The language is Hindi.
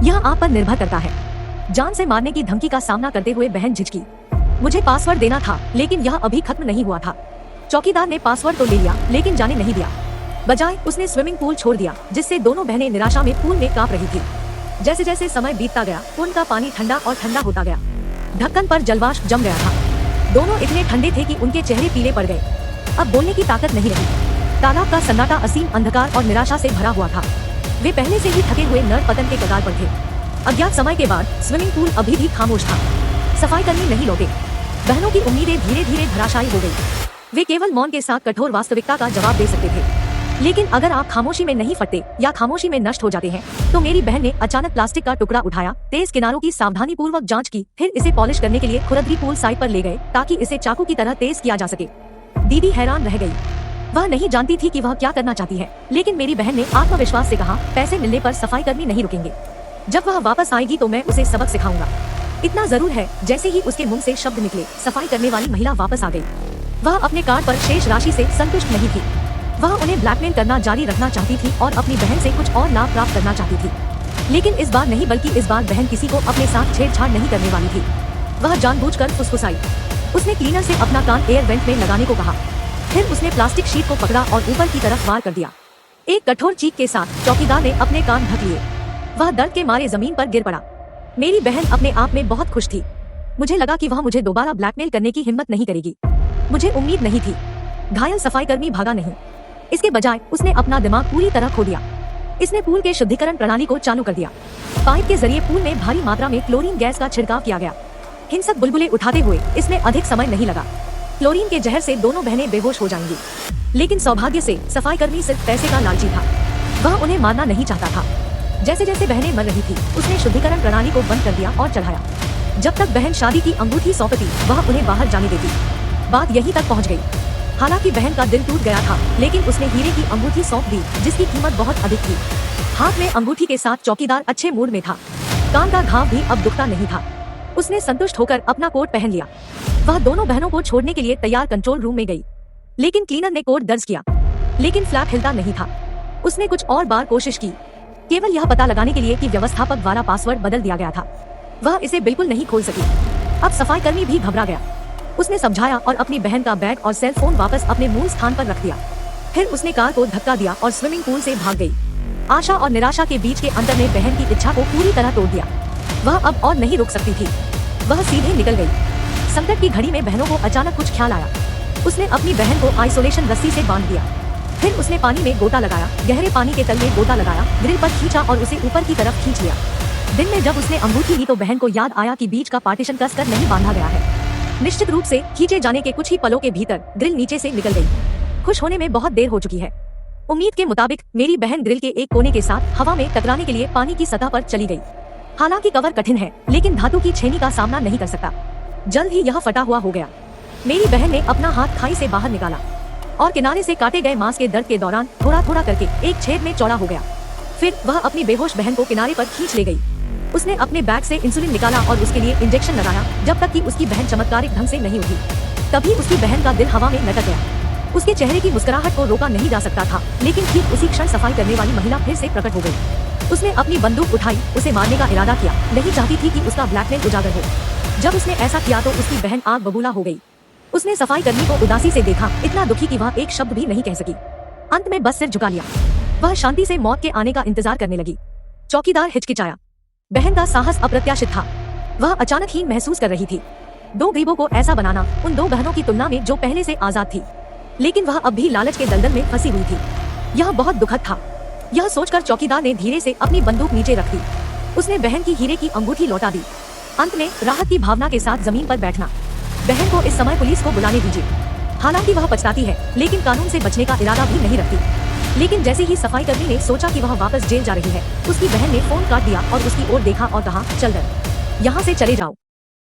यह आप पर निर्भर करता है। जान से मारने की धमकी का सामना करते हुए बहन झिझकी। मुझे पासवर्ड देना था, लेकिन यह अभी खत्म नहीं हुआ था। चौकीदार ने पासवर्ड तो ले लिया, लेकिन जाने नहीं दिया। बजाय उसने स्विमिंग पूल छोड़ दिया, जिससे दोनों बहनें निराशा में पूल में कांप रही थी। जैसे जैसे समय बीतता गया, पूल का पानी ठंडा और ठंडा होता गया। ढक्कन पर जलवाष्प जम गया था। दोनों इतने ठंडे थे कि उनके चेहरे पीले पड़ गए। अब बोलने की ताकत नहीं रही। तालाब का सन्नाटा असीम अंधकार और निराशा से भरा हुआ था। वे पहले से ही थके हुए नर पतन के कगार पर थे। अज्ञात समय के बाद स्विमिंग पूल अभी भी खामोश था। सफाई कर्मी नहीं लौटे। बहनों की उम्मीदें धीरे धीरे धराशायी हो गई। वे केवल मौन के साथ कठोर वास्तविकता का जवाब दे सकते थे। लेकिन अगर आप खामोशी में नहीं फटते या खामोशी में नष्ट हो जाते हैं, तो मेरी बहन ने अचानक प्लास्टिक का टुकड़ा उठाया, तेज किनारों की सावधानी पूर्वक जांच की, फिर इसे पॉलिश करने के लिए खुरदरी पूल साइड पर ले गए ताकि इसे चाकू की तरह तेज किया जा सके। दीदी हैरान रह गई। वह नहीं जानती थी कि वह क्या करना चाहती है, लेकिन मेरी बहन ने आत्मविश्वास से कहा, पैसे मिलने पर सफाई कर्मी नहीं रुकेंगे। जब वह वापस आएगी तो मैं उसे सबक सिखाऊंगा। इतना जरूर है, जैसे ही उसके मुंह से शब्द निकले, सफाई करने वाली महिला वापस आ गई। वह अपने कार्ड पर शेष राशि से संतुष्ट नहीं थी। वह उन्हें ब्लैकमेल करना जारी रखना चाहती थी और अपनी बहन से कुछ और लाभ प्राप्त करना चाहती थी। लेकिन इस बार नहीं, बल्कि इस बार बहन किसी को अपने साथ छेड़छाड़ नहीं करने वाली थी। वह जानबूझकर फुसफुसाई। उसने क्लीनर से अपना कान एयर वेंट में लगाने को कहा। फिर उसने प्लास्टिक शीट को पकड़ा और ऊपर की तरफ वार कर दिया। एक कठोर चीख के साथ चौकीदार ने अपने कान ढक लिए। वह दर्द के मारे जमीन पर गिर पड़ा। मेरी बहन अपने आप में बहुत खुश थी। मुझे लगा कि वह मुझे दोबारा ब्लैकमेल करने की हिम्मत नहीं करेगी। मुझे उम्मीद नहीं थी। घायल सफाई कर्मी भागा नहीं। इसके बजाय उसने अपना दिमाग पूरी तरह खो दिया। इसने पूल के शुद्धिकरण प्रणाली को चालू कर दिया। पाइप के जरिए पूल में भारी मात्रा में क्लोरीन गैस का छिड़काव किया गया। हिंसक बुलबुले उठाते हुए इसमें अधिक समय नहीं लगा। क्लोरीन के जहर से दोनों बहनें बेहोश हो जाएंगी। लेकिन सौभाग्य से सफाई कर्मी सिर्फ पैसे का लालची था। वह उन्हें मारना नहीं चाहता था। जैसे जैसे बहनें मर रही थी, उसने शुद्धिकरण प्रणाली को बंद कर दिया और चढ़ाया। जब तक बहन शादी की अंगूठी सौंपती, वह उन्हें बाहर जाने देती। बात यहीं तक पहुंच गई। हालांकि बहन का दिल टूट गया था, लेकिन उसने हीरे की अंगूठी सौंप दी, जिसकी कीमत बहुत अधिक थी। हाथ में अंगूठी के साथ चौकीदार अच्छे मूड में था। कान का घाव भी अब दुखता नहीं था। उसने संतुष्ट होकर अपना कोट पहन लिया। वह दोनों बहनों को छोड़ने के लिए तैयार कंट्रोल रूम में गई। लेकिन क्लीनर ने कोड दर्ज किया, लेकिन फ्लैप हिलता नहीं था। उसने कुछ और बार कोशिश की, केवल यह पता लगाने के लिए कि व्यवस्थापक द्वारा पासवर्ड बदल दिया गया था। वह इसे बिल्कुल नहीं खोल सकी। अब सफाई कर्मी भी घबरा गया। उसने समझाया और अपनी बहन का बैग और सेल फोन वापस अपने मूल स्थान पर रख दिया। फिर उसने कार को धक्का दिया और स्विमिंग पूल से भाग गई। आशा और निराशा के बीच के अंतर ने बहन की इच्छा को पूरी तरह तोड़ दिया। वह अब और नहीं रुक सकती थी। वह सीधे निकल गई। संकट की घड़ी में बहनों को अचानक कुछ ख्याल आया। उसने अपनी बहन को आइसोलेशन रस्सी से बांध दिया। फिर उसने पानी में गोता लगाया, गहरे पानी के तल में गोता लगाया, ग्रिल पर खींचा और उसे ऊपर की तरफ खींच लिया। दिन में जब उसने अंगूठी ली तो बहन को याद आया कि बीच का पार्टीशन कसकर नहीं बांधा गया है। निश्चित रूप से खींचे जाने के कुछ ही पलों के भीतर ग्रिल नीचे से निकल गई। खुश होने में बहुत देर हो चुकी है। उम्मीद के मुताबिक मेरी बहन ग्रिल के एक कोने के साथ हवा में टकराने के लिए पानी की सतह पर चली गई। हालांकि कवर कठिन है, लेकिन धातु की छेनी का सामना नहीं कर सकता। जल्द ही यह फटा हुआ हो गया। मेरी बहन ने अपना हाथ खाई से बाहर निकाला और किनारे से काटे गए मांस के दर्द के दौरान थोड़ा थोड़ा करके एक छेद में चौड़ा हो गया। फिर वह अपनी बेहोश बहन को किनारे पर खींच ले गई। उसने अपने बैग से इंसुलिन निकाला और उसके लिए इंजेक्शन लगाया, जब तक कि उसकी बहन चमत्कारिक ढंग से नहीं उठी। तभी उसकी बहन का दिल हवा में लटक गया। उसके चेहरे की मुस्कुराहट को रोका नहीं जा सकता था, लेकिन ठीक उसी क्षण सफाई करने वाली महिला फिर से प्रकट हो गई। उसने अपनी बंदूक उठाई, उसे मारने का इरादा किया। नहीं चाहती थी कि उसका ब्लैकमेल उजागर हो। जब उसने ऐसा किया तो उसकी बहन आग बबूला हो गई। उसने सफाई कर्मी को उदासी से देखा, इतना दुखी कि वह एक शब्द भी नहीं कह सकी। अंत में बस सिर झुका लिया। वह शांति से मौत के आने का इंतजार करने लगी। चौकीदार हिचकिचाया। बहन का साहस अप्रत्याशित था। वह अचानक ही महसूस कर रही थी, दो गरीबों को ऐसा बनाना उन दो बहनों की तुलना में जो पहले से आजाद थी, लेकिन वह अब भी लालच के दलदल में फंसी हुई थी। यह बहुत दुखद था। यह सोचकर चौकीदार ने धीरे से अपनी बंदूक नीचे रख दी। उसने बहन की हीरे की अंगूठी लौटा दी। अंत में राहत की भावना के साथ जमीन पर बैठना। बहन को इस समय पुलिस को बुलाने दीजिए। हालांकि वह पछताती है, लेकिन कानून से बचने का इरादा भी नहीं रखती। लेकिन जैसे ही सफाई कर्मी ने सोचा कि वह वापस जेल जा रही है, उसकी बहन ने फोन काट दिया और उसकी ओर देखा और कहा, चल दर, यहाँ से चले जाओ।